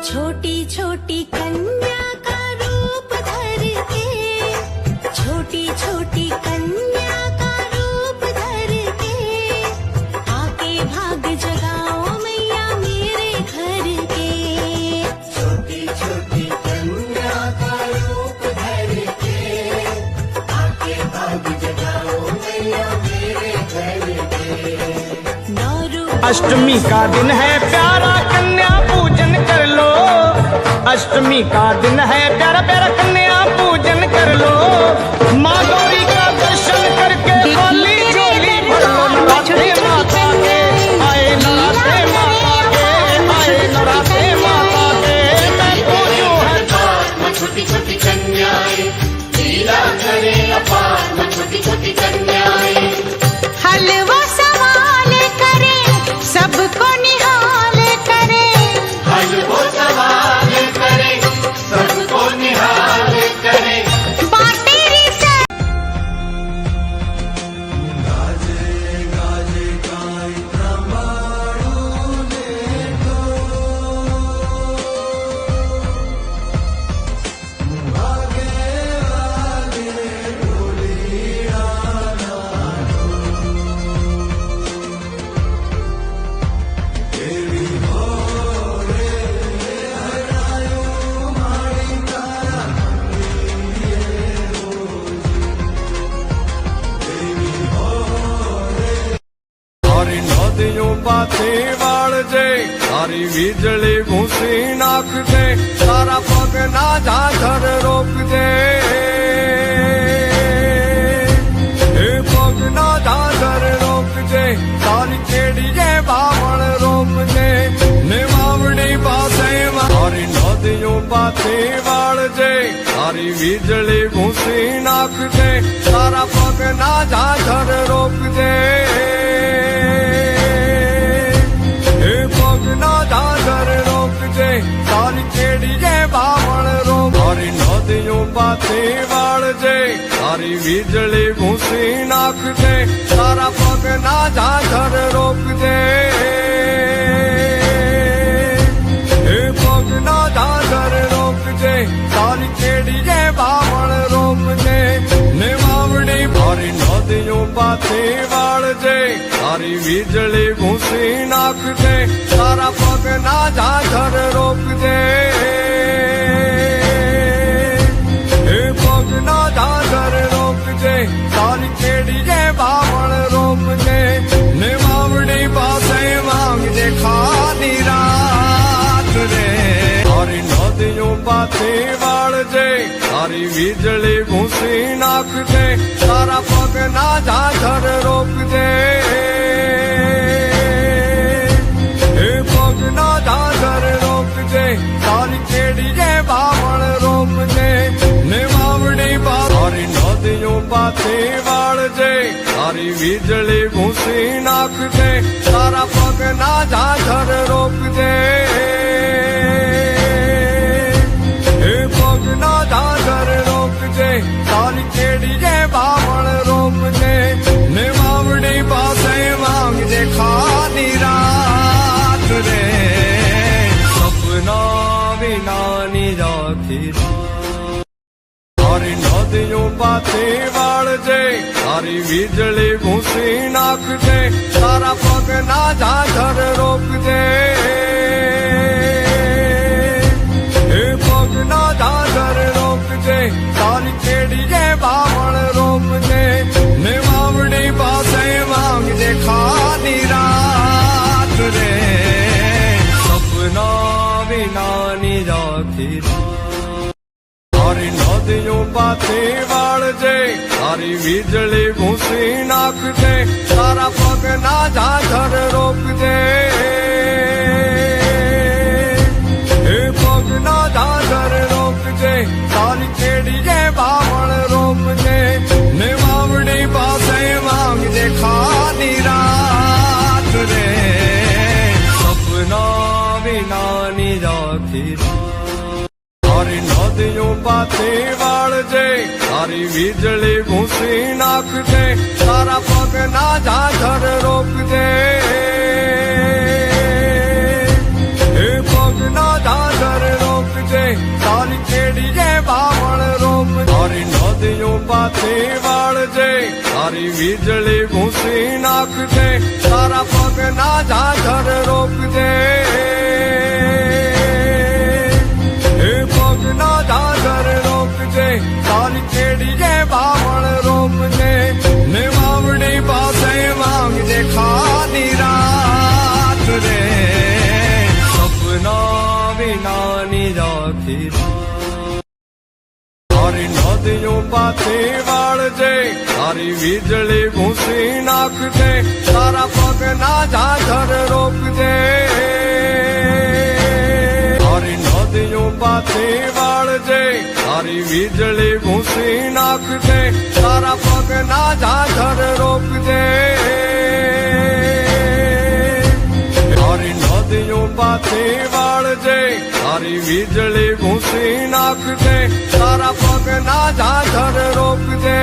छोटी छोटी कन्या का रूप धर के, छोटी छोटी कन्या का रूप धर के, आके भाग जगाओ मैया मेरे घर के। छोटी छोटी कन्या का रूप धर के, आके भाग जगाओ मैया मेरे घर के। अष्टमी का दिन है प्यारा कन्या पूजन कर लो, अष्टमी का दिन है प्यारा प्यारा कन्या पूजन कर लो। माँ गौरी का दर्शन करके खाली झोली भर लो। नराते माता के आए, नराते माता के आए, नराते माता के मैं पूजूं हर बार। छोटी छोटी कन्याएं लीला करे अपार, छोटी छोटी कन्याएं हलवा सवाल करे, सबको निहाल करे, हलवो सवाल करे, सबको निहाल करे। बातेरी से पाथे वाल जे, सारी वीजળી घूसी नाख दे, सारा पग ना झाझर रोक दे। पग ना झाझर रोक दे, सारी केड़ी के बावण रोक दे। निवावड़ी पासे सारी नदियों पाथे वाल जे, सारी वीजળી घूसी नाख दे, सारा पग ना झाझर रोक दे। ना झाझर रोक दे, सारी केड़ी के बावण रोक। सारी नदियों पाथे वाल जे, सारी वीजળી घूसी नाख दे, सारा पग ना झाझर रोक दे। पग ना झाझर रोक दे, सारी केड़ी के बावण रोक दे। निवावड़ी सारी नदियों पाथे वाल जे, सारी वीजળી घूसी नाख दे, सारा पग ना झाझर रोक दे। पग ना झाझर रोक दे, सारी केड़ी के बावण रोक दे। निवावड़ी पासे मांग दे खाली रात रे। सारी नदियों पाथे वाल जे, सारी वीजળી घूसी नाख दे, सारा पग ना झाझर रोक दे। पग ना झाझर रोक दे, सारी केड़ी के बावण रोक दे। निवावड़ी सारी नदियों पाथे वाल जे, सारी वीजળી घूसी नाख दे, सारा पग ना झाझर रोक दे। पग ना झाझर रोक दे, सारी केड़ी के बावण रोक दे। निवावड़ी पासे मांग दे खाली रात रे। सपना भी नानी राखी सारी नदियों पाथे वाल जे, सारी वीजળી घूसी नाख दे, सारा पग ना झाझर रोक दे। पग ना झाझर रोक दे, सारी केड़ी के बावण रोक दे। निवावड़ी पासे मांग दे खाली रात रे। सपना भी नानी राखी सारी नदियों पाथे वाल जे, सारी वीजળી घूसी नाख दे, सारा पग ना झाझर रोक दे। पग ना झाझर रोक दे, सारी केड़ी के बावण रोक दे। निवावड़ी पासे मांग दे खाली रात रे। सपना भी नानी राखी सारी नदियों पाथे वाल जे, सारी वीजળી घूसी नाख दे, सारा पग ना झाझर रोक दे। पग ना झाझर વીજળી ભૂસી નાખજે તારા પગના ઝાઝર રોકજે એ પગના ઝાઝર રોકજે તારી કેડીએ બાવળ રોપજે ને વાવડી પાસે માંગજે ખાલી રાત રે સપના વિનાની રાખી તારી નદીઓ પાછી વાળજે તારી વીજળી ભૂસી નાખજે તારા પગના ઝાઝર રોકજે તારી નદીઓ પાછી વાળજે તારી વીજળી ભૂસી નાખજે તારા પગના ઝાઝર રોકજે તારી નદીઓ પાછી વાળજે તારી વીજળી ભૂસી નાખજે તારા પગના ઝાઝર રોકજે